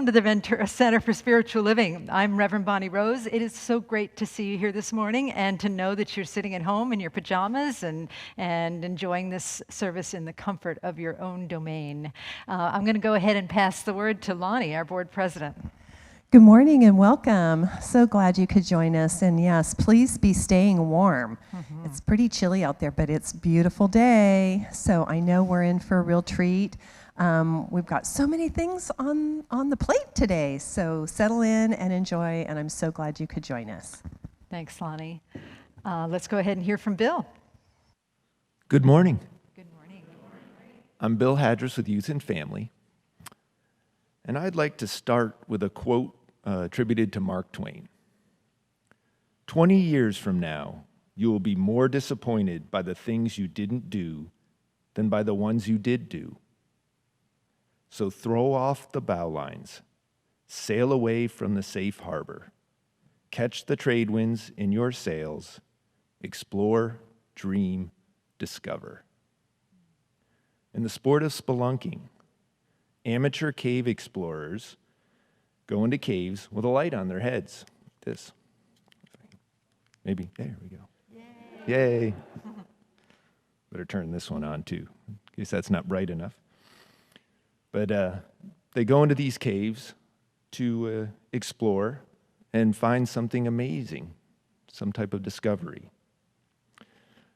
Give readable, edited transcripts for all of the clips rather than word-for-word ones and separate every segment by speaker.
Speaker 1: welcome to the Ventura Center for Spiritual Living. I'm Reverend Bonnie Rose. It is so great to see you here this morning and to know that you're sitting at home in your pajamas and enjoying this service in the comfort of your own domain. I'm going to go ahead and pass the word to Lonnie, our board president.
Speaker 2: Good morning and welcome. So glad you could join us. And yes, please be staying warm. Mm-hmm. It's pretty chilly out there, but it's a beautiful day. So I know we're in for a real treat. We've got so many things on the plate today. So settle in and enjoy. And I'm so glad you could join us.
Speaker 1: Thanks, Lonnie. Let's go ahead and hear from Bill.
Speaker 3: Good morning.
Speaker 1: Good morning.
Speaker 3: I'm Bill Hadris with Youth and Family. And I'd like to start with a quote attributed to Mark Twain. 20 years from now, you will be more disappointed by the things you didn't do than by the ones you did do. So throw off the bow lines, sail away from the safe harbor, catch the trade winds in your sails, explore, dream, discover. In the sport of spelunking, amateur cave explorers go into caves with a light on their heads. This. Maybe, there we go. Yay. Better turn this one on too, in case that's not bright enough. But they go into these caves to explore and find something amazing, some type of discovery.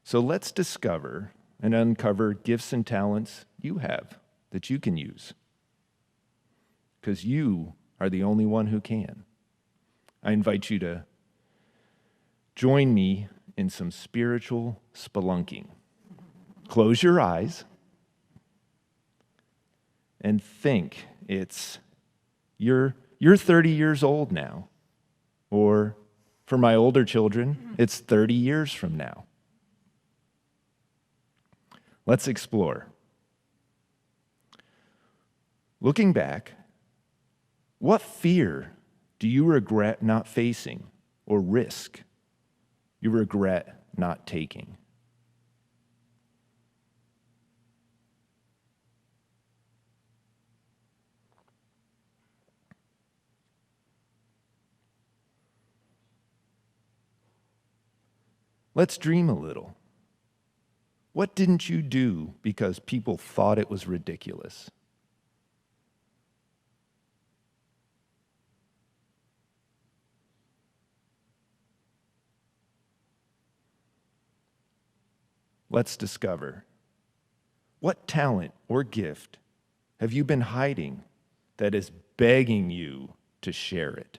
Speaker 3: So let's discover and uncover gifts and talents you have that you can use, because you are the only one who can. I invite you to join me in some spiritual spelunking. Close your eyes and think you're 30 years old now, or for my older children, it's 30 years from now. Let's explore. Looking back, what fear do you regret not facing or risk you regret not taking? Let's dream a little. What didn't you do because people thought it was ridiculous? Let's discover. What talent or gift have you been hiding that is begging you to share it?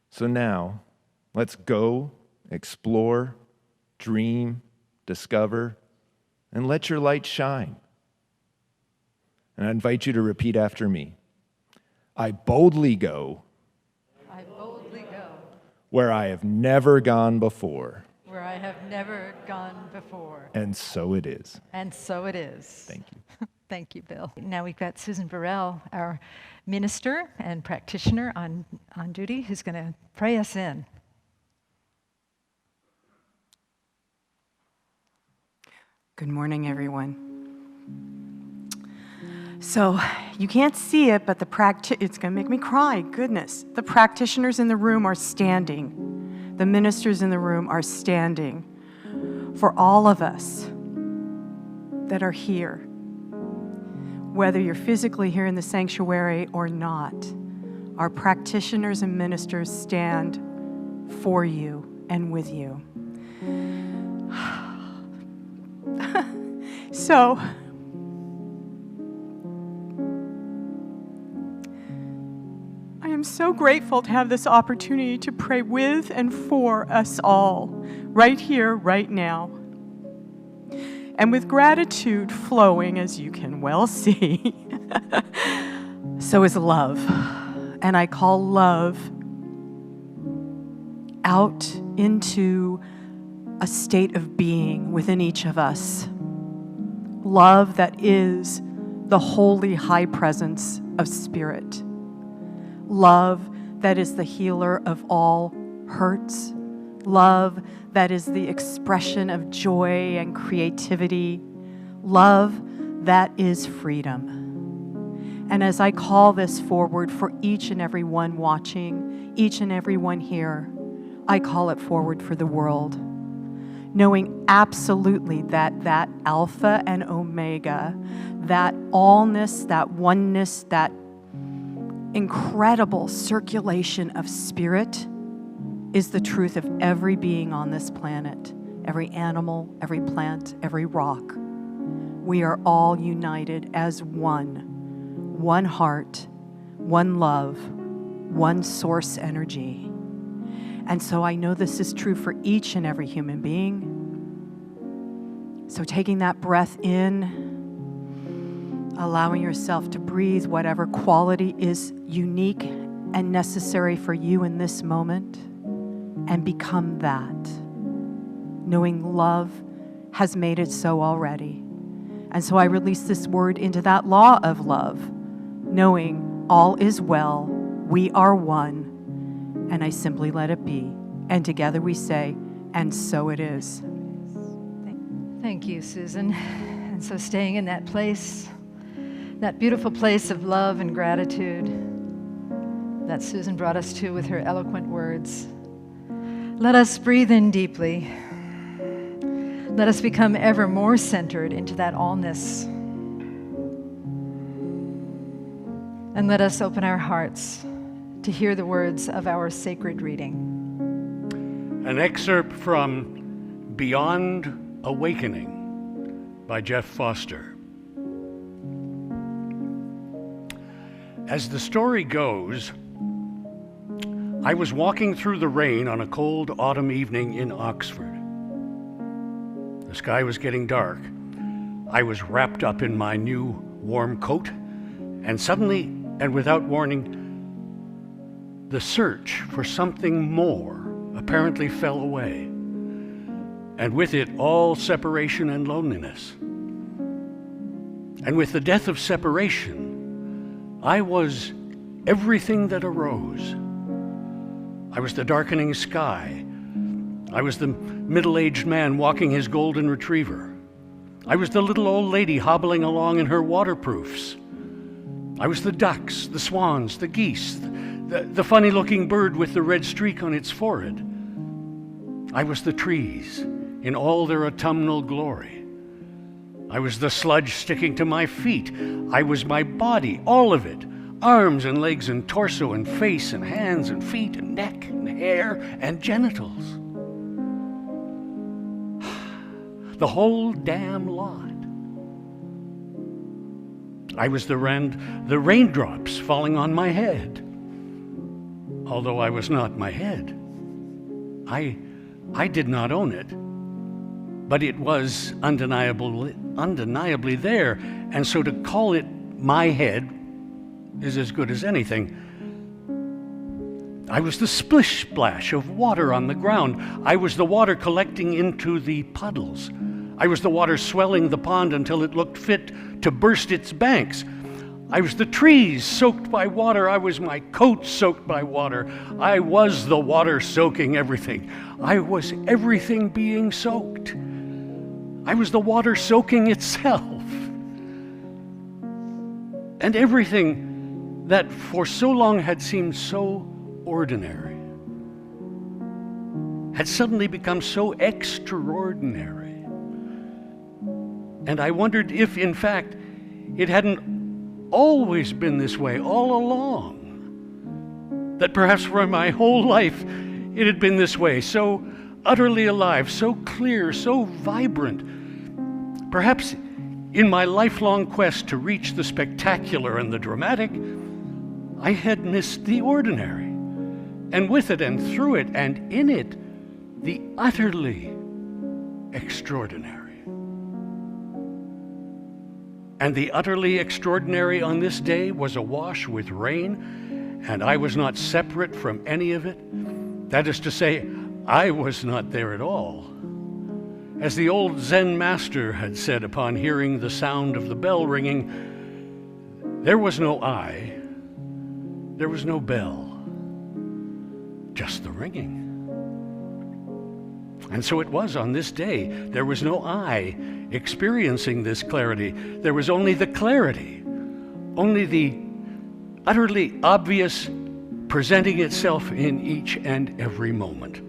Speaker 3: So now, let's go, explore, dream, discover, and let your light shine. And I invite you to repeat after me. I boldly go.
Speaker 1: I boldly go.
Speaker 3: Where I have never gone before.
Speaker 1: Where I have never gone before.
Speaker 3: And so it is.
Speaker 1: And so it is.
Speaker 3: Thank you.
Speaker 1: Thank you, Bill. Now we've got Susan Burrell, our minister and practitioner on duty, who's going to pray us in.
Speaker 4: Good morning, everyone. So you can't see it, but it's going to make me cry. Goodness. The practitioners in the room are standing. The ministers in the room are standing. For all of us that are here, whether you're physically here in the sanctuary or not, our practitioners and ministers stand for you and with you. So, I am so grateful to have this opportunity to pray with and for us all, right here, right now. And with gratitude flowing, as you can well see, so is love. And I call love out into a state of being within each of us. Love that is the holy high presence of Spirit. love that is the healer of all hurts, love that is the expression of joy and creativity, love that is freedom. And as I call this forward for each and every one watching, each and every one here, I call it forward for the world, knowing absolutely that that Alpha and Omega, that allness, that oneness, that incredible circulation of spirit is the truth of every being on this planet, every animal, every plant, every rock. We are all united as one heart, one love, one source energy. And so I know this is true for each and every human being. So taking that breath in, allowing yourself to breathe whatever quality is unique and necessary for you in this moment, and become that, knowing love has made it so already. And so I release this word into that law of love, knowing all is well, we are one, and I simply let it be. And together we say, and so it is.
Speaker 1: Thank you, Susan. And so staying in that place, that beautiful place of love and gratitude that Susan brought us to with her eloquent words, let us breathe in deeply. Let us become ever more centered into that allness. And let us open our hearts to hear the words of our sacred reading.
Speaker 5: An excerpt from Beyond Awakening by Jeff Foster. As the story goes, I was walking through the rain on a cold autumn evening in Oxford. The sky was getting dark. I was wrapped up in my new warm coat, and suddenly, and without warning, the search for something more apparently fell away, and with it all separation and loneliness. And with the death of separation, I was everything that arose. I was the darkening sky. I was the middle-aged man walking his golden retriever. I was the little old lady hobbling along in her waterproofs. I was the ducks, the swans, the geese, the funny-looking bird with the red streak on its forehead. I was the trees in all their autumnal glory. I was the sludge sticking to my feet. I was my body, all of it, arms and legs and torso and face and hands and feet and neck and hair and genitals. The whole damn lot. I was the raindrops falling on my head, although I was not my head. I did not own it, but it was undeniably there, and so to call it my head is as good as anything. I was the splish splash of water on the ground. I was the water collecting into the puddles. I was the water swelling the pond until it looked fit to burst its banks. I was the trees soaked by water. I was my coat soaked by water. I was the water soaking everything. I was everything being soaked. I was the water soaking itself. And everything that for so long had seemed so ordinary had suddenly become so extraordinary. And I wondered if, in fact, it hadn't always been this way all along. That perhaps for my whole life it had been this way, so utterly alive, so clear, so vibrant. Perhaps in my lifelong quest to reach the spectacular and the dramatic, I had missed the ordinary. And with it and through it and in it, the utterly extraordinary. And the utterly extraordinary on this day was awash with rain, and I was not separate from any of it. That is to say, I was not there at all. As the old Zen master had said upon hearing the sound of the bell ringing, there was no I, There was no bell, just the ringing. And so it was on this day. There was no I experiencing this clarity. There was only the clarity, only the utterly obvious presenting itself in each and every moment.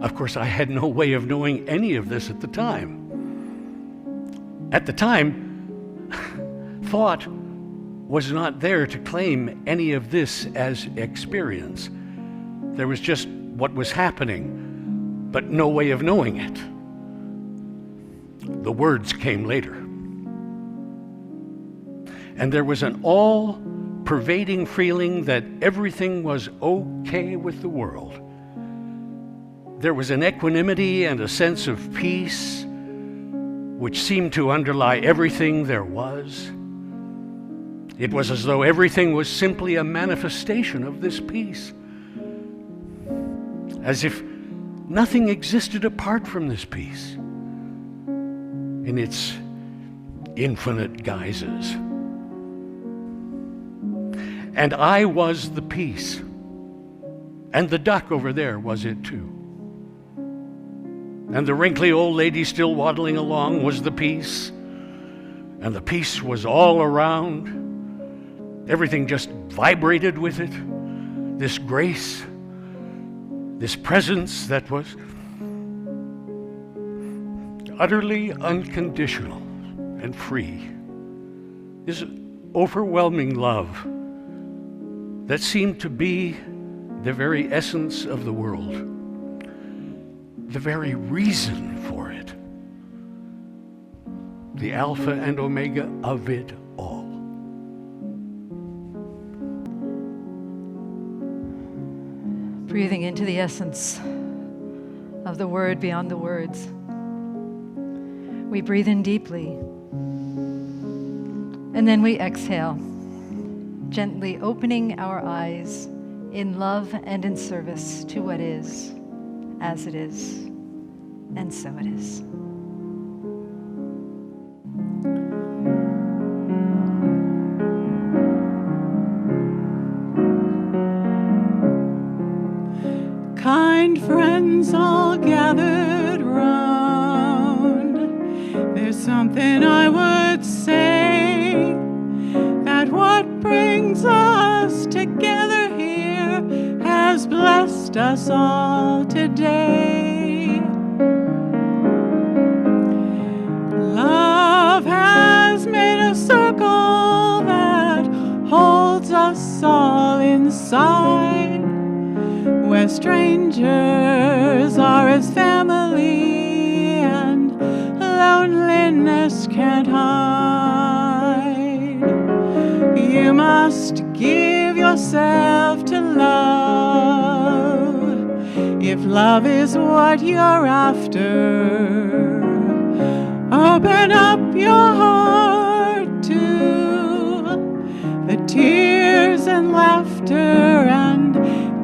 Speaker 5: Of course, I had no way of knowing any of this at the time. At the time, thought was not there to claim any of this as experience. There was just what was happening, but no way of knowing it. The words came later. And there was an all-pervading feeling that everything was okay with the world. There was an equanimity and a sense of peace which seemed to underlie everything there was. It was as though everything was simply a manifestation of this peace, as if nothing existed apart from this peace in its infinite guises. And I was the peace, and the duck over there was it too. And the wrinkly old lady still waddling along was the peace, and the peace was all around. Everything just vibrated with it, this grace, this presence that was utterly unconditional and free, this overwhelming love that seemed to be the very essence of the world, the very reason for it, the Alpha and Omega of it all.
Speaker 1: Breathing into the essence of the word beyond the words. We breathe in deeply, and then we exhale, gently opening our eyes in love and in service to what is, as it is, and so it is.
Speaker 4: Kind friends all gathered round, there's something I would say, that what brings us together here has blessed us all today. Love has made a circle that holds us all inside, where strangers are as family and loneliness can't hide. You must give yourself to love if love is what you're after. Open up your heart to the tears and laughter and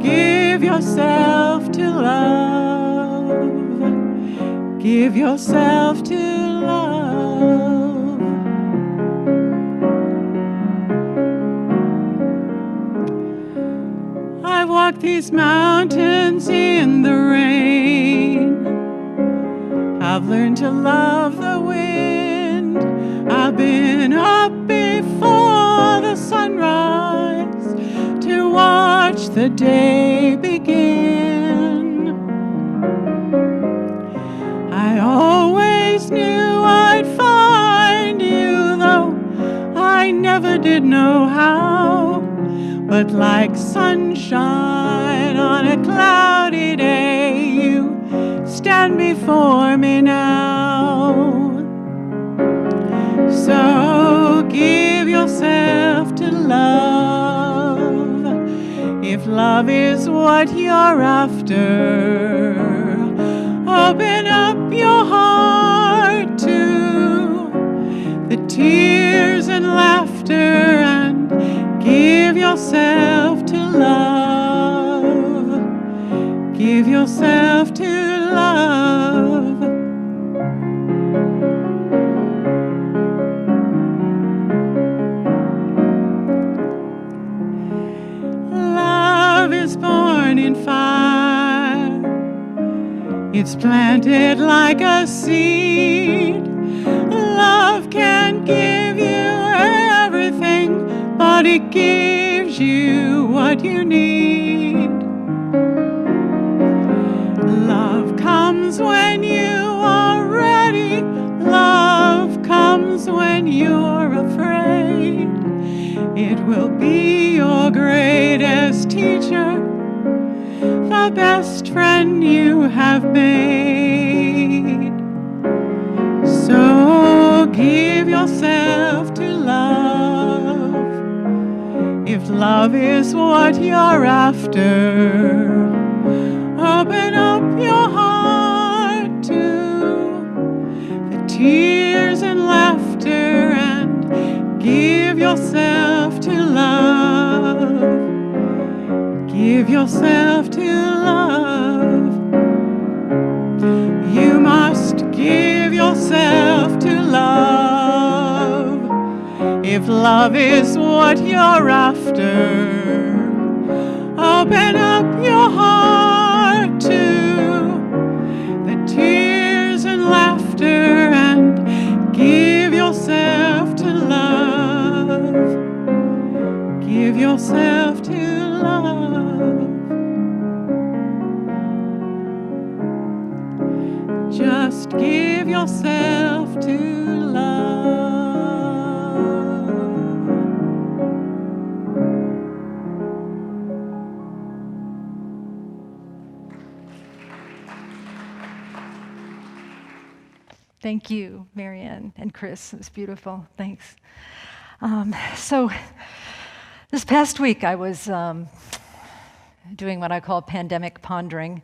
Speaker 4: give yourself to love. Give yourself to love. I walk these mountains in the rain. I've learned to love the wind. I've been up before the sunrise to watch the day begin. I always knew I'd find you, though I never did know how. But like sunshine on a cloudy day, you stand before me now. So give yourself to love if love is what you're after. Open up your heart to the tears and laughter and give yourself to love. Give yourself to love.
Speaker 6: in fire. It's planted like a seed. Love can give you everything, but it gives you what you need. Love comes when you are ready. Love comes when you're afraid. It will be your greatest teacher, the best friend you have made. So give yourself to love. If love is what you're after, open up your heart to the tears and laughter and give yourself to love. Give yourself to love. You must give yourself to love. If love is what you're after, open up your heart to the tears and laughter and give yourself to love. Give yourself to love. Just give yourself to love.
Speaker 1: Thank you, Marianne and Chris. It was beautiful. Thanks. So this past week, I was doing what I call pandemic pondering.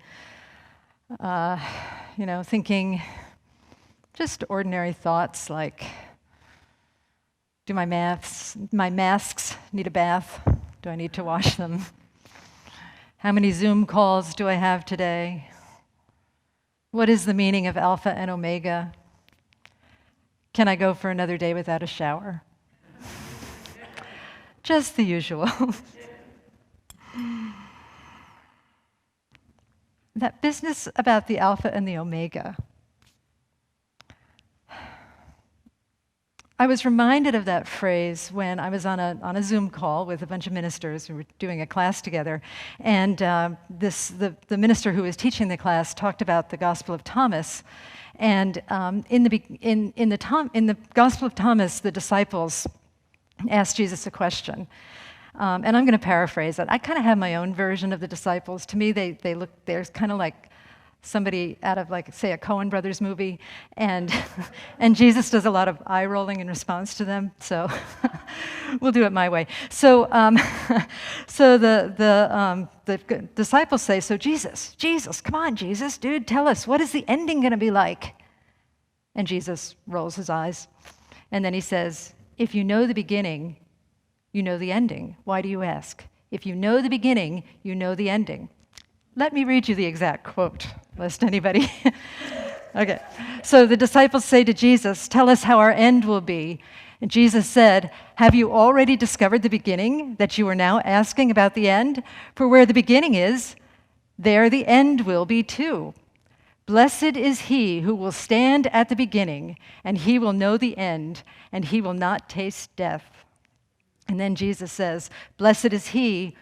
Speaker 1: Thinking just ordinary thoughts like, do my masks need a bath? Do I need to wash them? How many Zoom calls do I have today? What is the meaning of Alpha and Omega? Can I go for another day without a shower? Just the usual. That business about the Alpha and the Omega. I was reminded of that phrase when I was on a Zoom call with a bunch of ministers. We were doing a class together, and the minister who was teaching the class talked about the Gospel of Thomas. And in the Gospel of Thomas, the disciples asked Jesus a question. And I'm going to paraphrase it. I kind of have my own version of the disciples. To me, they're kind of like somebody out of, like, say, a Coen Brothers movie, and Jesus does a lot of eye rolling in response to them. So we'll do it my way. So the disciples say, "So Jesus, come on, Jesus, dude, tell us, what is the ending going to be like?" And Jesus rolls his eyes, and then he says, "If you know the beginning, you know the ending. Why do you ask? If you know the beginning, you know the ending." Let me read you the exact quote, lest anybody... Okay. So the disciples say to Jesus, "Tell us how our end will be." And Jesus said, "Have you already discovered the beginning, that you are now asking about the end? For where the beginning is, there the end will be too. Blessed is he who will stand at the beginning, and he will know the end, and he will not taste death." And then Jesus says, "Blessed is he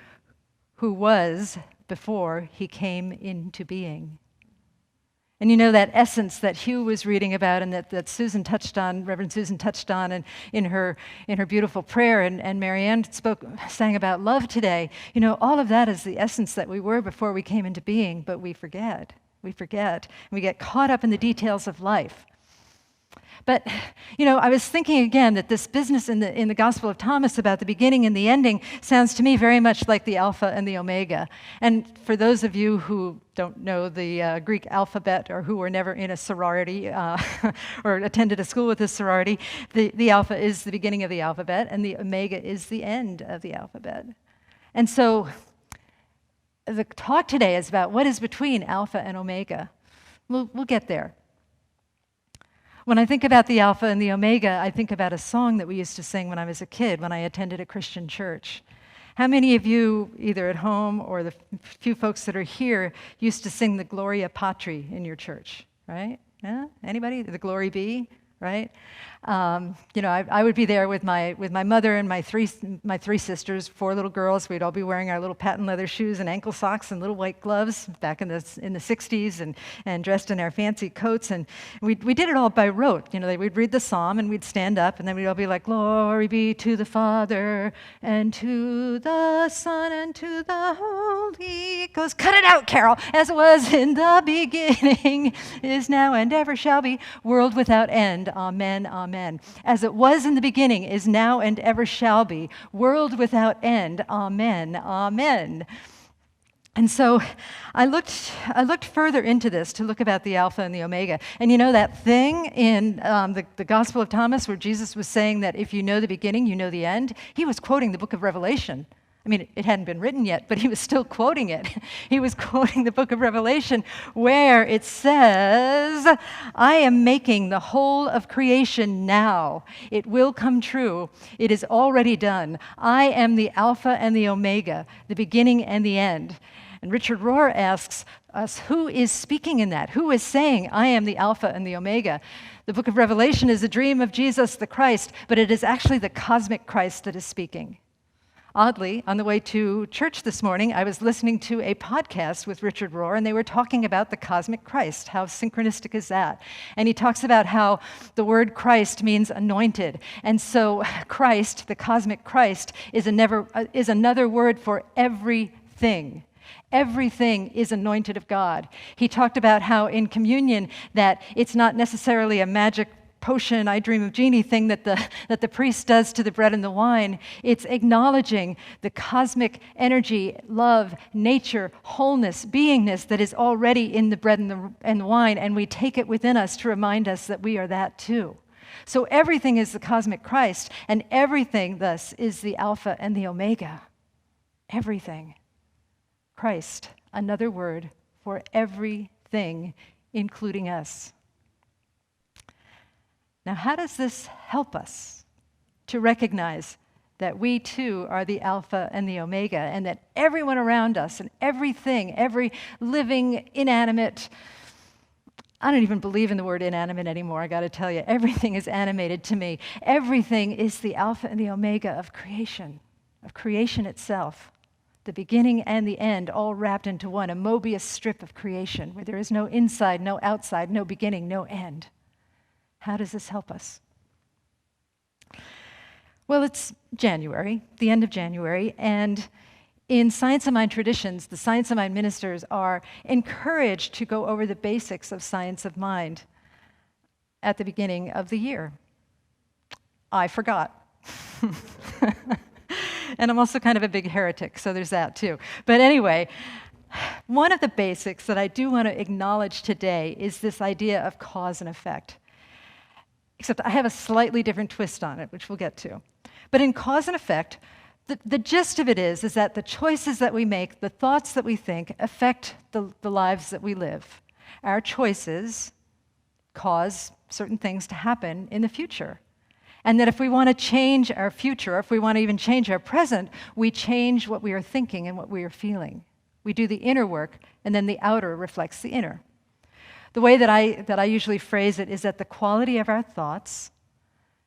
Speaker 1: who was before he came into being." And you know that essence that Hugh was reading about and that Susan touched on, Reverend Susan touched on in her beautiful prayer, and Marianne sang about love today. You know, all of that is the essence that we were before we came into being, but we forget. We forget. And we get caught up in the details of life. But, you know, I was thinking again that this business in the Gospel of Thomas about the beginning and the ending sounds to me very much like the Alpha and the Omega. And for those of you who don't know the Greek alphabet or who were never in a sorority or attended a school with a sorority, the Alpha is the beginning of the alphabet and the Omega is the end of the alphabet. And so the talk today is about what is between Alpha and Omega. We'll get there. When I think about the Alpha and the Omega, I think about a song that we used to sing when I was a kid, when I attended a Christian church. How many of you, either at home or the few folks that are here, used to sing the Gloria Patri in your church, right? Yeah? Anybody? The Glory Be, right? I would be there with my mother and my three sisters, 4 little girls. We'd all be wearing our little patent leather shoes and ankle socks and little white gloves back in the 60s, and dressed in our fancy coats. And we did it all by rote. We'd read the psalm and we'd stand up, and then we'd all be like, "Glory be to the Father and to the Son and to the Holy Ghost." Cut it out, Carol. "As it was in the beginning, is now, and ever shall be, world without end. Amen, amen. As it was in the beginning, is now, and ever shall be, world without end. Amen, amen." And so I looked further into this to look about the Alpha and the Omega. And that thing in the Gospel of Thomas where Jesus was saying that if you know the beginning, you know the end? He was quoting the book of Revelation. I mean, it hadn't been written yet, but he was still quoting it. He was quoting the book of Revelation where it says, "I am making the whole of creation now. It will come true. It is already done. I am the Alpha and the Omega, the beginning and the end." And Richard Rohr asks us, who is speaking in that? Who is saying, "I am the Alpha and the Omega"? The book of Revelation is a dream of Jesus the Christ, but it is actually the cosmic Christ that is speaking. Oddly, on the way to church this morning, I was listening to a podcast with Richard Rohr, and they were talking about the cosmic Christ. How synchronistic is that? And he talks about how the word Christ means anointed. And so Christ, the cosmic Christ, is another word for everything. Everything is anointed of God. He talked about how in communion that it's not necessarily a magic potion, I dream of Jeannie thing that the priest does to the bread and the wine. It's acknowledging the cosmic energy, love, nature, wholeness, beingness that is already in the bread and the wine, and we take it within us to remind us that we are that too. So everything is the cosmic Christ, and everything thus is the Alpha and the Omega. Everything. Christ, another word for everything, including us. Now, how does this help us to recognize that we too are the Alpha and the Omega, and that everyone around us and everything, every living, inanimate, I don't even believe in the word inanimate anymore, I gotta tell you, everything is animated to me. Everything is the Alpha and the Omega of creation itself, the beginning and the end, all wrapped into one, a Mobius strip of creation where there is no inside, no outside, no beginning, no end. How does this help us? Well, it's January, the end of January, and in Science of Mind traditions, the Science of Mind ministers are encouraged to go over the basics of Science of Mind at the beginning of the year. I forgot. And I'm also kind of a big heretic, so there's that too. But anyway, one of the basics that I do want to acknowledge today is this idea of cause and effect. Except I have a slightly different twist on it, which we'll get to. But in cause and effect, the gist of it is that the choices that we make, the thoughts that we think, affect the lives that we live. Our choices cause certain things to happen in the future. And that if we want to change our future, or if we want to even change our present, we change what we are thinking and what we are feeling. We do the inner work, and then the outer reflects the inner. The way that I usually phrase it is that the quality of our thoughts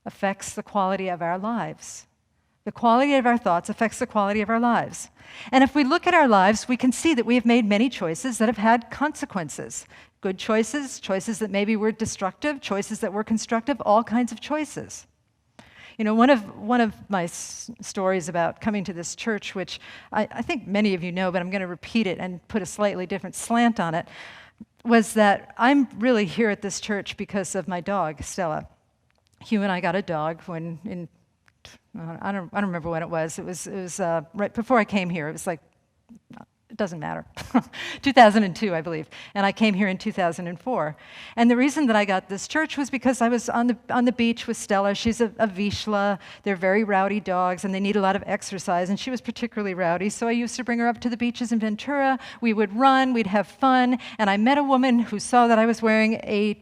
Speaker 1: affects the quality of our lives. The quality of our thoughts affects the quality of our lives. And if we look at our lives, we can see that we have made many choices that have had consequences. Good choices, choices that maybe were destructive, choices that were constructive, all kinds of choices. One of my stories about coming to this church, which I think many of you know, but I'm going to repeat it and put a slightly different slant on it, was that I'm really here at this church because of my dog, Stella. Hugh and I got a dog I don't remember when it was. It was right before I came here. It was like it doesn't matter, 2002, I believe, and I came here in 2004. And the reason that I got this church was because I was on the beach with Stella. She's a Vizsla. They're very rowdy dogs, and they need a lot of exercise, and she was particularly rowdy, so I used to bring her up to the beaches in Ventura. We would run, we'd have fun, and I met a woman who saw that I was wearing a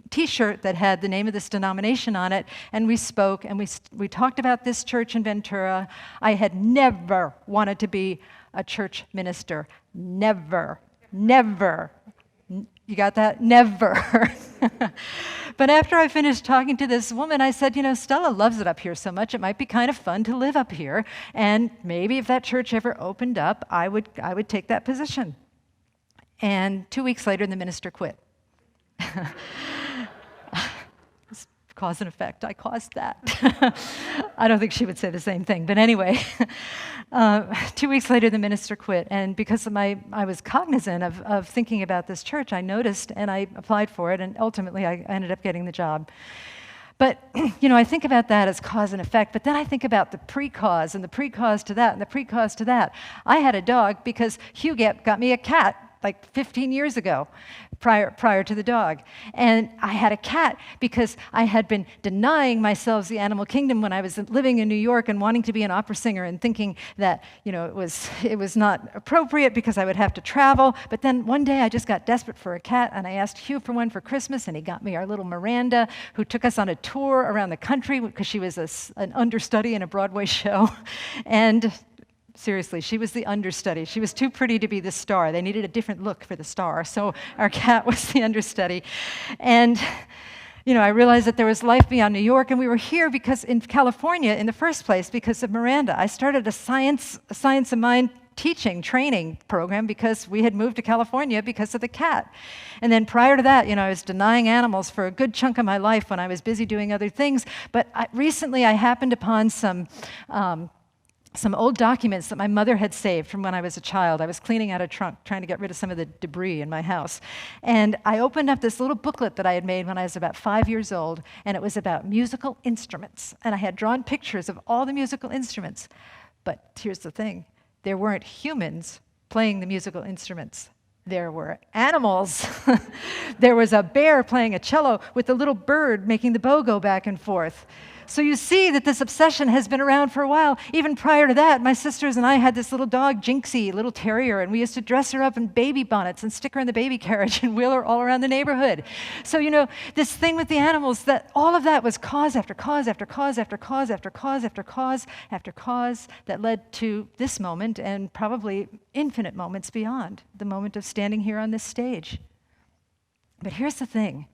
Speaker 1: T-shirt that had the name of this denomination on it, and we spoke, and we talked about this church in Ventura. I had never wanted to be a church minister. Never. You got that? Never. But after I finished talking to this woman, I said, you know, Stella loves it up here so much, it might be kind of fun to live up here. And maybe if that church ever opened up, I would take that position. And 2 weeks later, the minister quit. Cause and effect. I caused that. I don't think she would say the same thing, but anyway, 2 weeks later the minister quit, and because I was cognizant of thinking about this church, I noticed and I applied for it, and ultimately I ended up getting the job. But, you know, I think about that as cause and effect, but then I think about the pre-cause and the pre-cause to that and the pre-cause to that. I had a dog because Hugh got me a cat like 15 years ago, prior to the dog. And I had a cat because I had been denying myself the animal kingdom when I was living in New York and wanting to be an opera singer and thinking that, you know, it was not appropriate because I would have to travel. But then one day I just got desperate for a cat, and I asked Hugh for one for Christmas, and he got me our little Miranda, who took us on a tour around the country because she was an understudy in a Broadway show. And seriously, she was the understudy. She was too pretty to be the star. They needed a different look for the star, so our cat was the understudy. And, you know, I realized that there was life beyond New York, and we were here because in California in the first place because of Miranda. I started a science of mind training program because we had moved to California because of the cat. And then prior to that, you know, I was denying animals for a good chunk of my life when I was busy doing other things. But recently I happened upon some old documents that my mother had saved from when I was a child. I was cleaning out a trunk, trying to get rid of some of the debris in my house. And I opened up this little booklet that I had made when I was about 5 years old, and it was about musical instruments. And I had drawn pictures of all the musical instruments. But here's the thing, there weren't humans playing the musical instruments. There were animals. There was a bear playing a cello with a little bird making the bow go back and forth. So you see that this obsession has been around for a while. Even prior to that, my sisters and I had this little dog, Jinxie, little terrier, and we used to dress her up in baby bonnets and stick her in the baby carriage and wheel her all around the neighborhood. So, you know, this thing with the animals, that all of that was cause after cause after cause after cause after cause after cause after cause that led to this moment and probably infinite moments beyond, the moment of standing here on this stage. But here's the thing.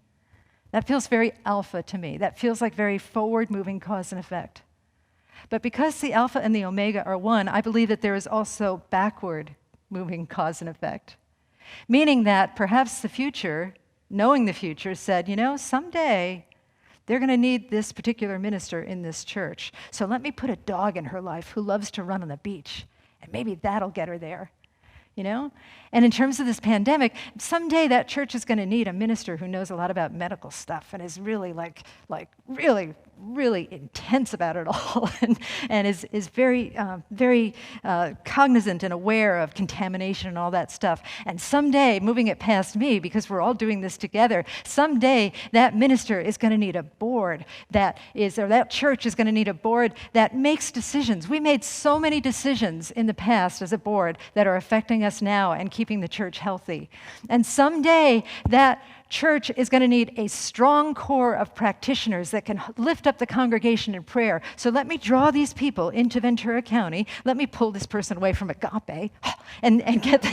Speaker 1: That feels very alpha to me. That feels like very forward-moving cause and effect. But because the alpha and the omega are one, I believe that there is also backward-moving cause and effect. Meaning that perhaps the future, knowing the future, said, you know, someday they're going to need this particular minister in this church. So let me put a dog in her life who loves to run on the beach, and maybe that'll get her there. You know? And in terms of this pandemic, someday that church is going to need a minister who knows a lot about medical stuff and is really really intense about it all and is very cognizant and aware of contamination and all that stuff. And someday, moving it past me, because we're all doing this together, someday that minister is going to need a board that church is going to need a board that makes decisions. We made so many decisions in the past as a board that are affecting us now and keeping the church healthy. And someday that church is going to need a strong core of practitioners that can lift up the congregation in prayer. So let me draw these people into Ventura County. Let me pull this person away from Agape and get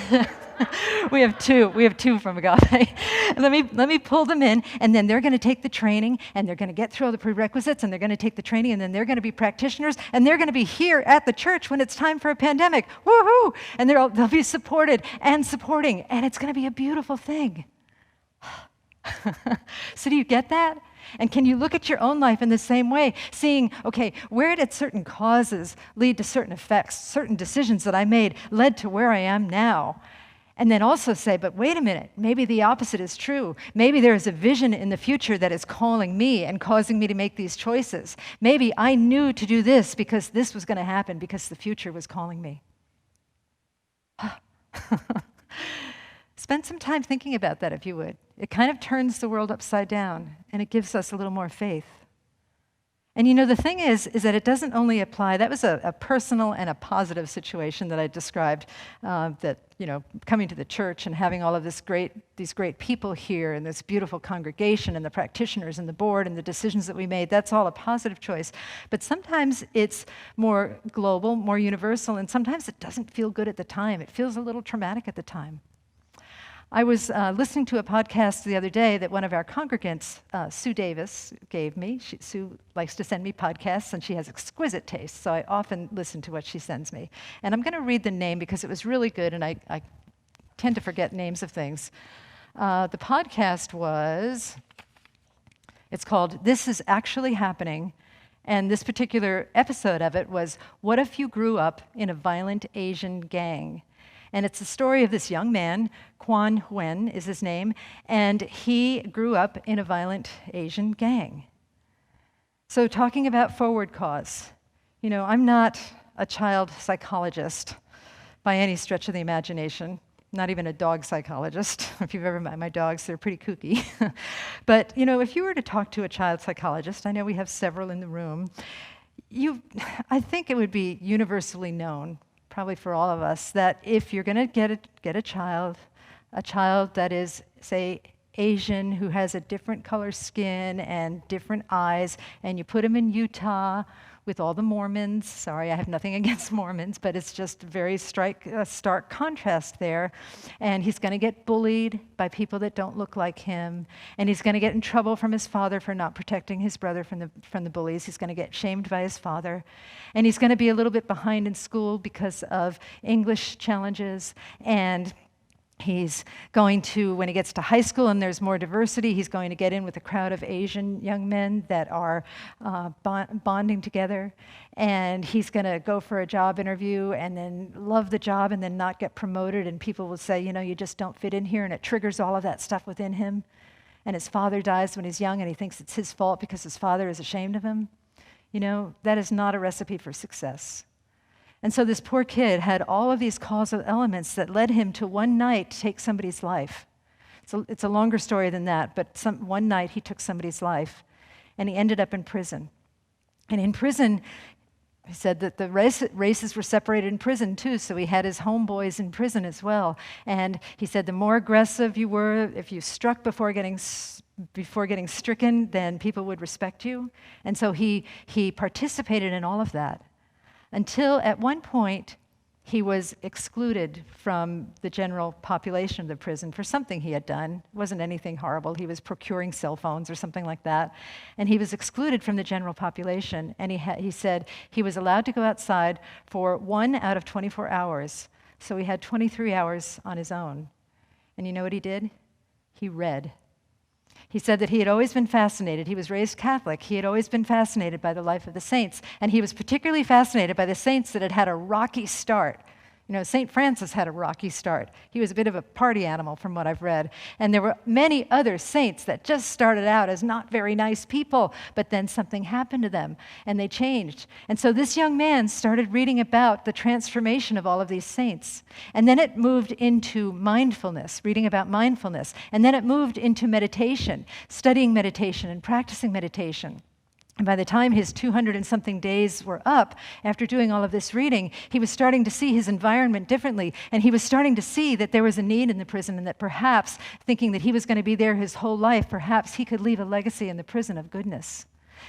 Speaker 1: we have two from Agape. Let me pull them in, and then they're going to take the training, and they're going to get through all the prerequisites, and they're going to take the training, and then they're going to be practitioners, and they're going to be here at the church when it's time for a pandemic. Woohoo! And they'll be supported and supporting, and it's going to be a beautiful thing. So do you get that? And can you look at your own life in the same way, seeing, okay, where did certain causes lead to certain effects, certain decisions that I made led to where I am now? And then also say, but wait a minute, maybe the opposite is true. Maybe there is a vision in the future that is calling me and causing me to make these choices. Maybe I knew to do this because this was going to happen because the future was calling me. Spend some time thinking about that, if you would. It kind of turns the world upside down, and it gives us a little more faith. And you know, the thing is that it doesn't only apply, that was a personal and a positive situation that I described, that, you know, coming to the church and having all of these great people here and this beautiful congregation and the practitioners and the board and the decisions that we made, that's all a positive choice. But sometimes it's more global, more universal, and sometimes it doesn't feel good at the time. It feels a little traumatic at the time. I was listening to a podcast the other day that one of our congregants, Sue Davis, gave me. Sue likes to send me podcasts, and she has exquisite taste, so I often listen to what she sends me. And I'm going to read the name because it was really good, and I tend to forget names of things. The podcast it's called This Is Actually Happening, and this particular episode of it was, What If You Grew Up in a Violent Asian Gang? And it's the story of this young man, Quan Huen is his name, and he grew up in a violent Asian gang. So talking about forward cause, you know, I'm not a child psychologist by any stretch of the imagination, not even a dog psychologist. If you've ever met my dogs, they're pretty kooky. But, you know, if you were to talk to a child psychologist, I know we have several in the room, I think it would be universally known, probably for all of us, that if you're going to get a child that is, say, Asian, who has a different color skin and different eyes, and you put him in Utah with all the Mormons. Sorry, I have nothing against Mormons, but it's just very stark contrast there. And he's going to get bullied by people that don't look like him, and he's going to get in trouble from his father for not protecting his brother from the bullies. He's going to get shamed by his father, and he's going to be a little bit behind in school because of English challenges, and he's going to, when he gets to high school and there's more diversity, he's going to get in with a crowd of Asian young men that are bonding together. And he's going to go for a job interview and then love the job and then not get promoted. And people will say, you know, you just don't fit in here. And it triggers all of that stuff within him. And his father dies when he's young and he thinks it's his fault because his father is ashamed of him. You know, that is not a recipe for success. And so this poor kid had all of these causal elements that led him to one night take somebody's life. It's a longer story than that, but one night he took somebody's life, and he ended up in prison. And in prison, he said that the races were separated in prison too, so he had his homeboys in prison as well. And he said the more aggressive you were, if you struck before getting stricken, then people would respect you. And so he participated in all of that, until at one point he was excluded from the general population of the prison for something he had done. It wasn't anything horrible. He was procuring cell phones or something like that. And he was excluded from the general population. And he said he was allowed to go outside for 1 out of 24 hours. So he had 23 hours on his own. And you know what he did? He read. He said that he had always been fascinated. He was raised Catholic. He had always been fascinated by the life of the saints. And he was particularly fascinated by the saints that had had a rocky start. You know, St. Francis had a rocky start. He was a bit of a party animal from what I've read. And there were many other saints that just started out as not very nice people, but then something happened to them and they changed. And so this young man started reading about the transformation of all of these saints. And then it moved into mindfulness, reading about mindfulness. And then it moved into meditation, studying meditation and practicing meditation. And by the time his 200 and something days were up, after doing all of this reading, he was starting to see his environment differently. And he was starting to see that there was a need in the prison, and that perhaps, thinking that he was going to be there his whole life, perhaps he could leave a legacy in the prison of goodness.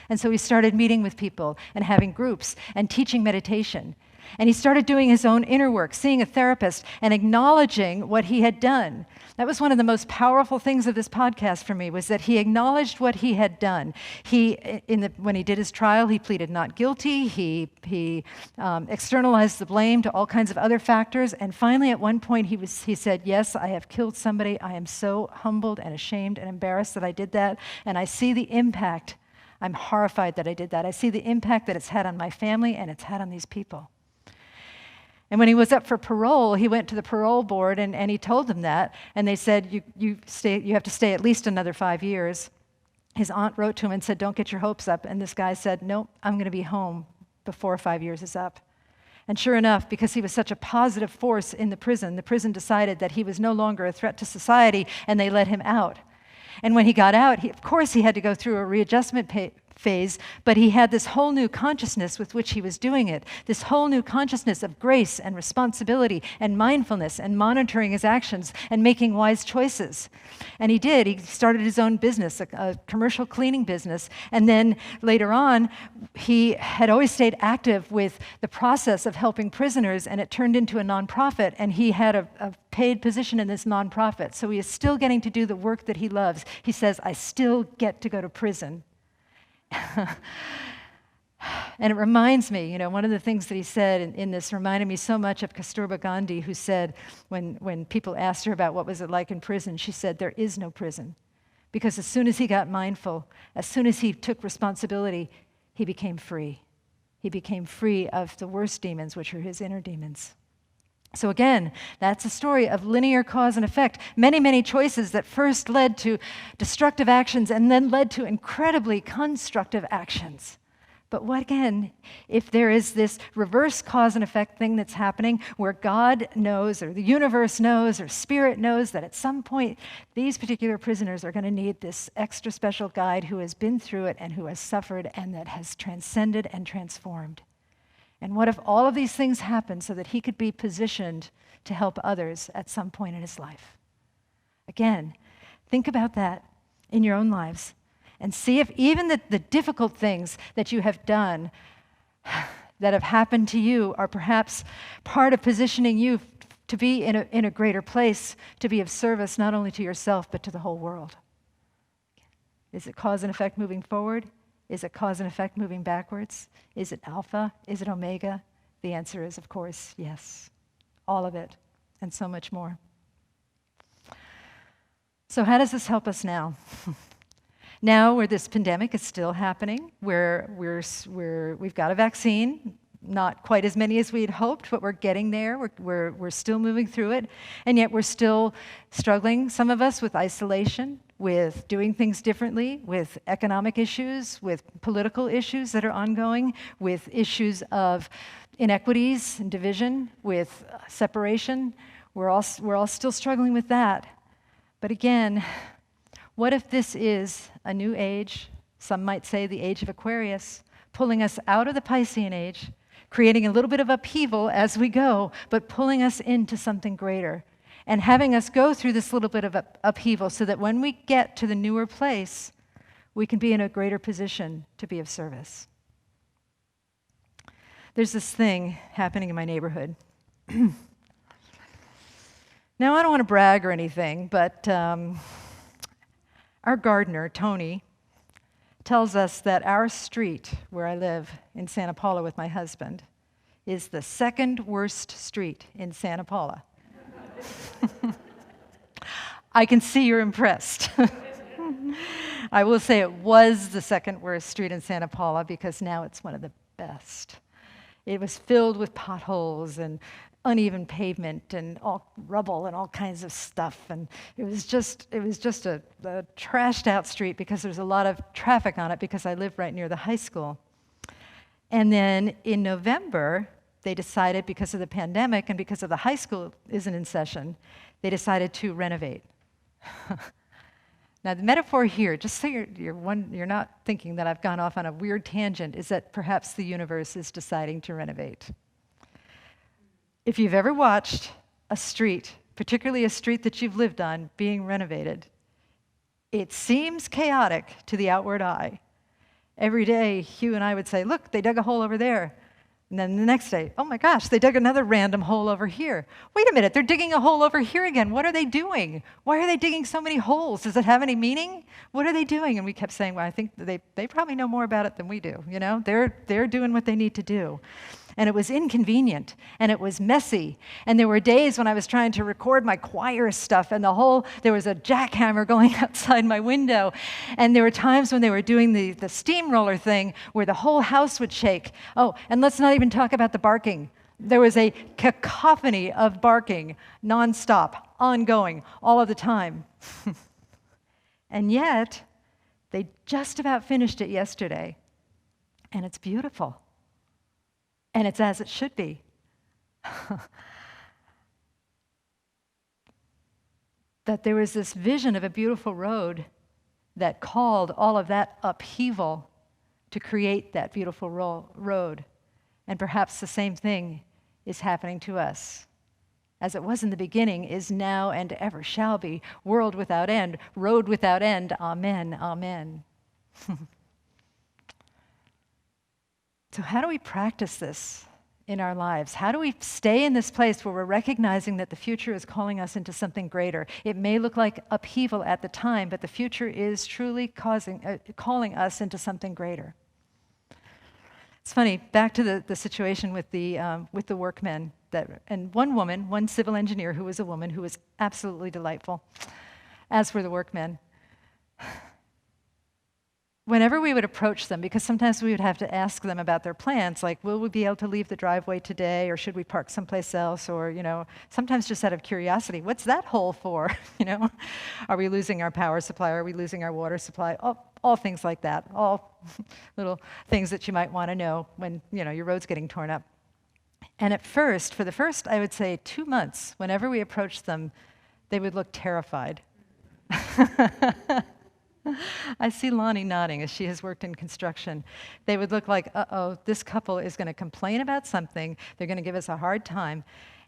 Speaker 1: And so he started meeting with people and having groups and teaching meditation. And he started doing his own inner work, seeing a therapist and acknowledging what he had done. That was one of the most powerful things of this podcast for me, was that he acknowledged what he had done. When he did his trial, he pleaded not guilty. He externalized the blame to all kinds of other factors. And finally, at one point, he said, yes, I have killed somebody. I am so humbled and ashamed and embarrassed that I did that. And I see the impact. I'm horrified that I did that. I see the impact that it's had on my family and it's had on these people. And when he was up for parole, he went to the parole board and he told them that. And they said, you have to stay at least another 5 years. His aunt wrote to him and said, don't get your hopes up. And this guy said, nope, I'm going to be home before 5 years is up. And sure enough, because he was such a positive force in the prison decided that he was no longer a threat to society, and they let him out. And when he got out, of course he had to go through a readjustment phase, but he had this whole new consciousness with which he was doing it, this whole new consciousness of grace and responsibility and mindfulness and monitoring his actions and making wise choices. And he did. He started his own business, a commercial cleaning business. And then later on, he had always stayed active with the process of helping prisoners, and it turned into a nonprofit, and he had a paid position in this nonprofit. So he is still getting to do the work that he loves. He says, I still get to go to prison. And it reminds me, one of the things that he said in this reminded me so much of Kasturba Gandhi, who said, when people asked her about what was it like in prison, she said, there is no prison. Because as soon as he got mindful, as soon as he took responsibility, he became free. He became free of the worst demons, which are his inner demons. So again, that's a story of linear cause and effect. Many, many choices that first led to destructive actions and then led to incredibly constructive actions. But what again, if there is this reverse cause and effect thing that's happening where God knows, or the universe knows, or spirit knows that at some point these particular prisoners are going to need this extra special guide who has been through it and who has suffered and that has transcended and transformed. And what if all of these things happened so that he could be positioned to help others at some point in his life? Again, think about that in your own lives and see if even the difficult things that you have done that have happened to you are perhaps part of positioning you to be in a greater place, to be of service not only to yourself but to the whole world. Is it cause and effect moving forward? Is it cause and effect moving backwards? Is it alpha? Is it omega? The answer is, of course, yes. All of it, and so much more. So how does this help us now? Now, where this pandemic is still happening, where we've got a vaccine, not quite as many as we had hoped, but we're getting there. We're still moving through it, and yet we're still struggling, some of us, with isolation, with doing things differently, with economic issues, with political issues that are ongoing, with issues of inequities and division, with separation. We're all still struggling with that. But again, what if this is a new age, some might say the age of Aquarius, pulling us out of the Piscean age, creating a little bit of upheaval as we go, but pulling us into something greater, and having us go through this little bit of upheaval so that when we get to the newer place, we can be in a greater position to be of service. There's this thing happening in my neighborhood. Now, I don't want to brag or anything, but our gardener, Tony, tells us that our street, where I live in Santa Paula with my husband, is the second worst street in Santa Paula. I can see you're impressed. I will say it was the second worst street in Santa Paula because now it's one of the best. It was filled with potholes and uneven pavement and all rubble and all kinds of stuff, and it was just a trashed out street because there's a lot of traffic on it because I live right near the high school. And then in November, they decided, because of the pandemic and because of the high school isn't in session, they decided to renovate. Now, the metaphor here, just so you're not thinking that I've gone off on a weird tangent, is that perhaps the universe is deciding to renovate. If you've ever watched a street, particularly a street that you've lived on, being renovated, it seems chaotic to the outward eye. Every day, Hugh and I would say, look, they dug a hole over there. And then the next day, oh my gosh, they dug another random hole over here. Wait a minute, they're digging a hole over here again. What are they doing? Why are they digging so many holes? Does it have any meaning? What are they doing? And we kept saying, well, I think they probably know more about it than we do. You know, they're doing what they need to do. And it was inconvenient, and it was messy. And there were days when I was trying to record my choir stuff, and there was a jackhammer going outside my window. And there were times when they were doing the steamroller thing where the whole house would shake. Oh, and let's not even talk about the barking. There was a cacophony of barking, nonstop, ongoing, all of the time. And yet, they just about finished it yesterday, and it's beautiful. And it's as it should be. That there was this vision of a beautiful road that called all of that upheaval to create that beautiful road. And perhaps the same thing is happening to us. As it was in the beginning, is now, and ever shall be, world without end, road without end, amen, amen. So how do we practice this in our lives? How do we stay in this place where we're recognizing that the future is calling us into something greater? It may look like upheaval at the time, but the future is truly calling us into something greater. It's funny, back to the situation with the workmen, and one civil engineer who was a woman who was absolutely delightful, as were the workmen. Whenever we would approach them, because sometimes we would have to ask them about their plans, like, will we be able to leave the driveway today, or should we park someplace else, or, sometimes just out of curiosity, what's that hole for, Are we losing our power supply? Are we losing our water supply? All things like that, all little things that you might want to know when, your road's getting torn up. And for the first, I would say 2 months, whenever we approached them, they would look terrified. I see Lonnie nodding as she has worked in construction. They would look like, uh-oh, this couple is going to complain about something. They're going to give us a hard time.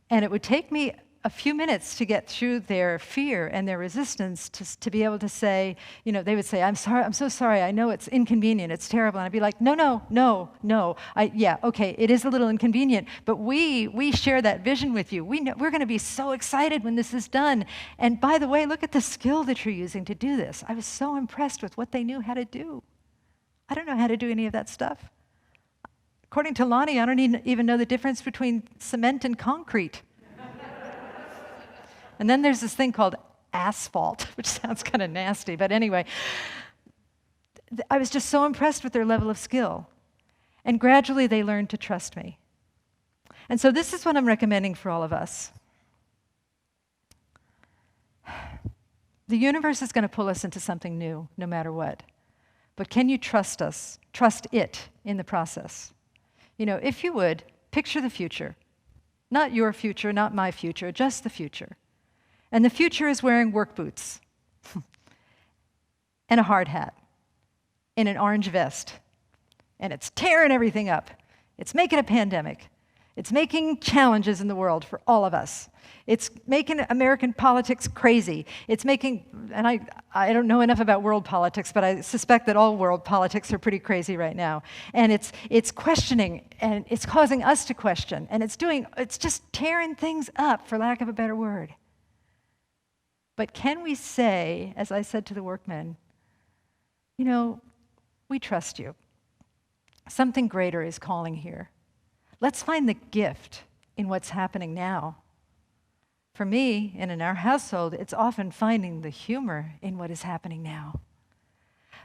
Speaker 1: And it would take me a few minutes to get through their fear and their resistance to be able to say, they would say, I'm sorry, I'm so sorry, I know it's inconvenient, it's terrible. And I'd be like, no. Yeah, okay, it is a little inconvenient, but we share that vision with you. We're going to be so excited when this is done. And by the way, look at the skill that you're using to do this. I was so impressed with what they knew how to do. I don't know how to do any of that stuff. According to Lonnie, I don't even know the difference between cement and concrete. And then there's this thing called asphalt, which sounds kind of nasty, but anyway. I was just so impressed with their level of skill. And gradually they learned to trust me. And so this is what I'm recommending for all of us. The universe is going to pull us into something new, no matter what. But can you trust us, trust it in the process? If you would, picture the future. Not your future, not my future, just the future. And the future is wearing work boots and a hard hat and an orange vest. And it's tearing everything up. It's making a pandemic. It's making challenges in the world for all of us. It's making American politics crazy. It's making, and I don't know enough about world politics, but I suspect that all world politics are pretty crazy right now. And it's questioning, and it's causing us to question. And it's just tearing things up, for lack of a better word. But can we say, as I said to the workmen, we trust you. Something greater is calling here. Let's find the gift in what's happening now. For me, and in our household, it's often finding the humor in what is happening now.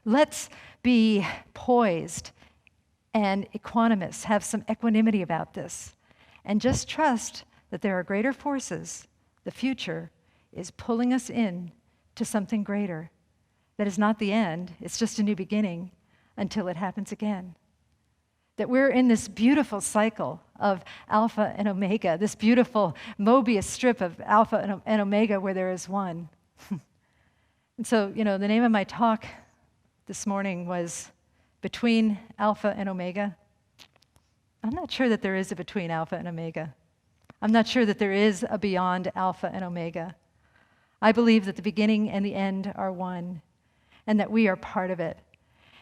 Speaker 1: Let's be poised and equanimous, have some equanimity about this, and just trust that there are greater forces, the future, is pulling us in to something greater. That is not the end, it's just a new beginning until it happens again. That we're in this beautiful cycle of Alpha and Omega, this beautiful Mobius strip of Alpha and Omega where there is one. And so, the name of my talk this morning was Between Alpha and Omega. I'm not sure that there is a between Alpha and Omega. I'm not sure that there is a beyond Alpha and Omega. I believe that the beginning and the end are one, and that we are part of it.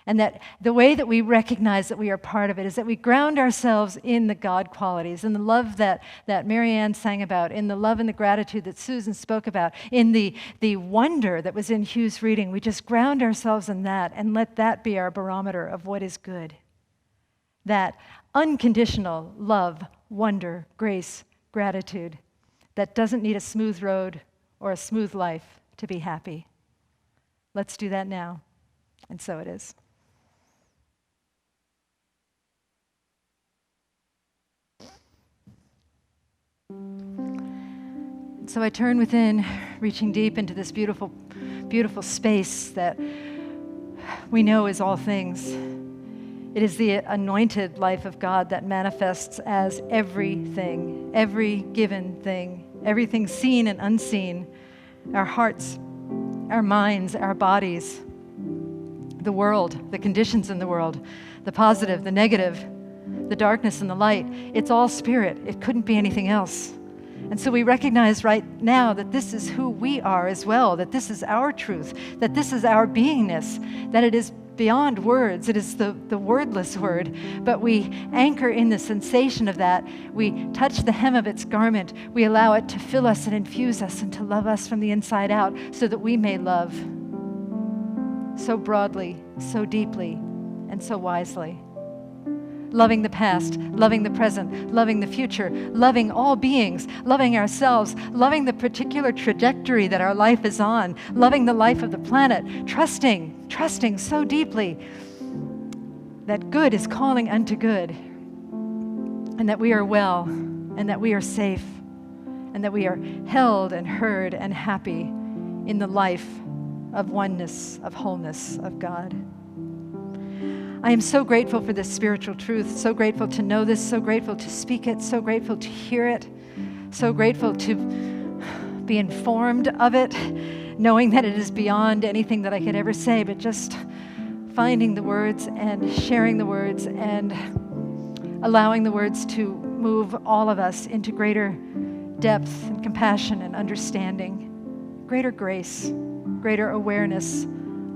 Speaker 1: And that the way that we recognize that we are part of it is that we ground ourselves in the God qualities, in the love that Marianne sang about, in the love and the gratitude that Susan spoke about, in the wonder that was in Hugh's reading. We just ground ourselves in that and let that be our barometer of what is good. That unconditional love, wonder, grace, gratitude that doesn't need a smooth road or a smooth life to be happy. Let's do that now. And so it is. So I turn within, reaching deep into this beautiful, beautiful space that we know is all things. It is the anointed life of God that manifests as everything, every given thing, everything seen and unseen, our hearts, our minds, our bodies, the world, the conditions in the world, the positive, the negative, the darkness and the light. It's all spirit. It couldn't be anything else. And so we recognize right now that this is who we are as well, that this is our truth, that this is our beingness, that it is beyond words. It is the wordless word, but we anchor in the sensation of that. We touch the hem of its garment. We allow it to fill us and infuse us and to love us from the inside out so that we may love so broadly, so deeply, and so wisely. Loving the past, loving the present, loving the future, loving all beings, loving ourselves, loving the particular trajectory that our life is on, loving the life of the planet, trusting so deeply that good is calling unto good, and that we are well, and that we are safe, and that we are held and heard and happy in the life of oneness, of wholeness, of God. I am so grateful for this spiritual truth, so grateful to know this, so grateful to speak it, so grateful to hear it, so grateful to be informed of it, knowing that it is beyond anything that I could ever say, but just finding the words and sharing the words and allowing the words to move all of us into greater depth and compassion and understanding, greater grace, greater awareness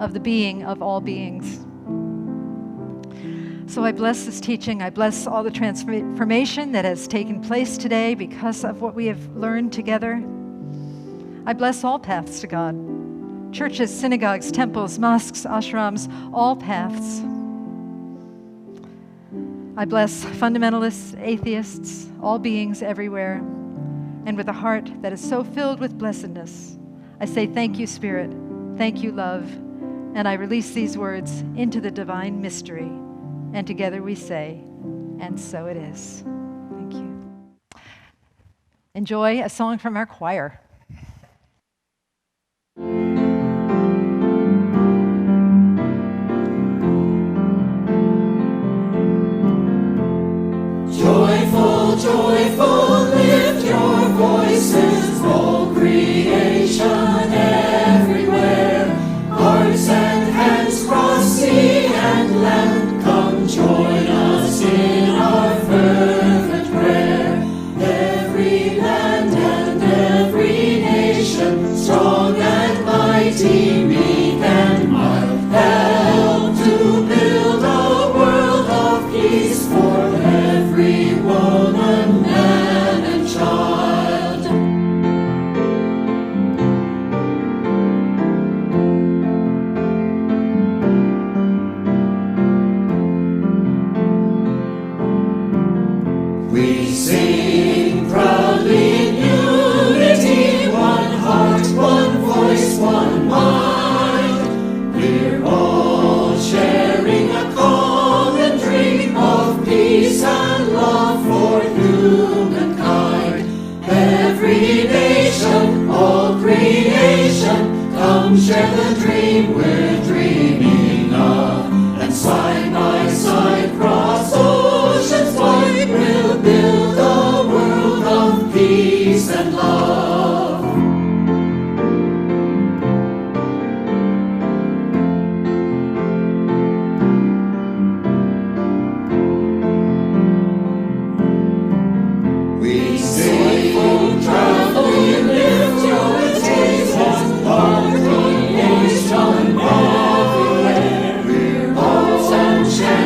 Speaker 1: of the being of all beings. So I bless this teaching. I bless all the transformation that has taken place today because of what we have learned together. I bless all paths to God. Churches, synagogues, temples, mosques, ashrams, all paths. I bless fundamentalists, atheists, all beings everywhere. And with a heart that is so filled with blessedness, I say thank you, Spirit. Thank you, love. And I release these words into the divine mystery. And together we say, and so it is. Thank you. Enjoy a song from our choir.
Speaker 7: Joyful, joyful, lift your voices, all creation everywhere. Hearts and hands cross sea and land. Come join us in our fervent prayer. Every land and every nation, strong and mighty, meek and mild, help to build a world of peace for every woman, man, and child. We sing proudly in unity, one heart, one voice, one mind. We're all sharing a common dream of peace and love for humankind. Every nation, all creation, come share the dream we're dreaming of. And side by side, cross oceans wide, we'll build a world of peace and love. We sing proudly, lift your voices, one creation everywhere. We're all sunshine.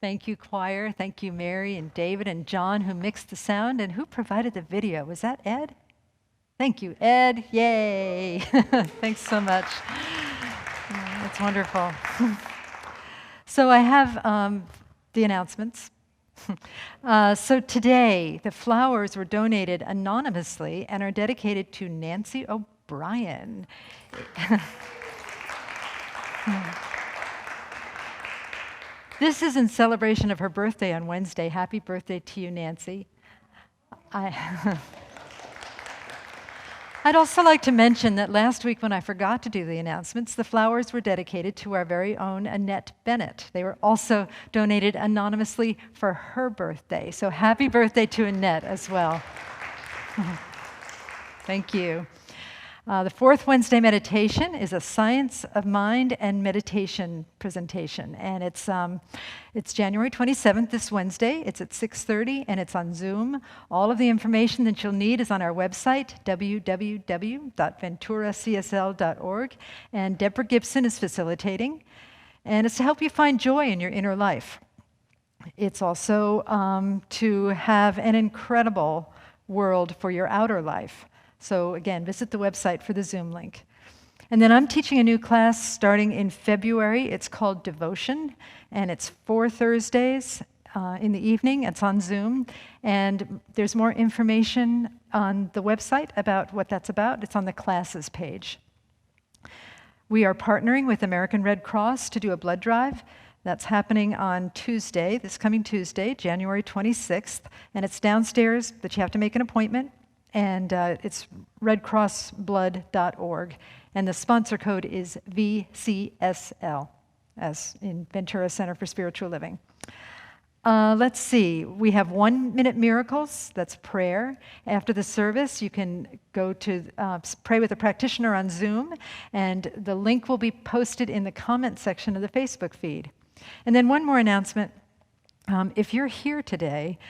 Speaker 1: Thank you, choir. Thank you, Mary and David and John, who mixed the sound and who provided the video. Was that Ed? Thank you, Ed. Yay. Thanks so much. That's wonderful. So I have the announcements. So today, the flowers were donated anonymously and are dedicated to Nancy O'Brien. This is in celebration of her birthday on Wednesday. Happy birthday to you, Nancy. I'd also like to mention that last week when I forgot to do the announcements, the flowers were dedicated to our very own Annette Bennett. They were also donated anonymously for her birthday. So happy birthday to Annette as well. Thank you. The fourth Wednesday meditation is a Science of Mind and Meditation presentation, and it's January 27th, this Wednesday. It's at 6:30, and it's on Zoom. All of the information that you'll need is on our website, www.VenturaCSL.org, and Deborah Gibson is facilitating, and it's to help you find joy in your inner life. It's also to have an incredible world for your outer life. So again, visit the website for the Zoom link. And then I'm teaching a new class starting in February. It's called Devotion, and it's 4 Thursdays in the evening. It's on Zoom, and there's more information on the website about what that's about. It's on the classes page. We are partnering with American Red Cross to do a blood drive. That's happening on Tuesday, this coming Tuesday, January 26th, and it's downstairs, but you have to make an appointment. And it's redcrossblood.org. And the sponsor code is VCSL, as in Ventura Center for Spiritual Living. Let's see. We have 1-minute miracles. That's prayer. After the service, you can go to pray with a practitioner on Zoom, and the link will be posted in the comment section of the Facebook feed. And then one more announcement. If you're here today,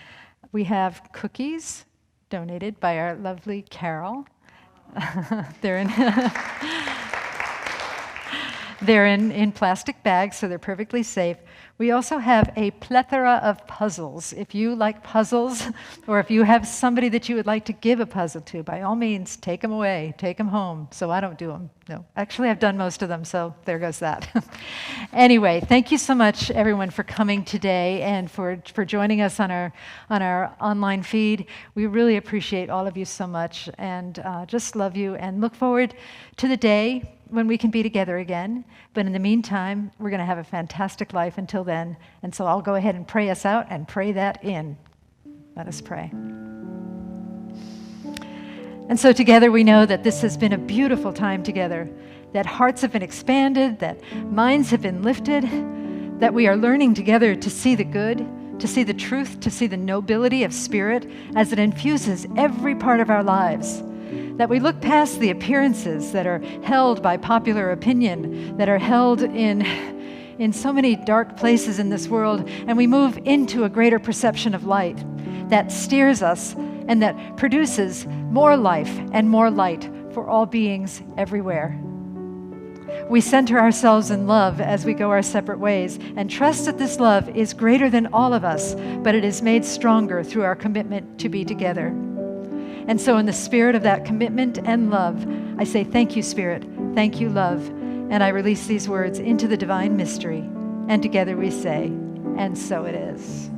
Speaker 1: we have cookies donated by our lovely Carol. They're in plastic bags, so they're perfectly safe. We also have a plethora of puzzles. If you like puzzles, or if you have somebody that you would like to give a puzzle to, by all means, take them away, take them home. So I don't do them. No, actually, I've done most of them, so there goes that. Anyway, thank you so much, everyone, for coming today and for joining us on our online feed. We really appreciate all of you so much, and just love you, and look forward to the day when we can be together again. But in the meantime, we're going to have a fantastic life until then. And so I'll go ahead and pray us out and pray that in. Let us pray. And so together we know that this has been a beautiful time together, that hearts have been expanded, that minds have been lifted, that we are learning together to see the good, to see the truth, to see the nobility of spirit as it infuses every part of our lives. That we look past the appearances that are held by popular opinion, that are held in so many dark places in this world, and we move into a greater perception of light that steers us and that produces more life and more light for all beings everywhere. We center ourselves in love as we go our separate ways and trust that this love is greater than all of us, but it is made stronger through our commitment to be together. And so in the spirit of that commitment and love, I say thank you, Spirit, thank you, love, and I release these words into the divine mystery. And together we say, and so it is.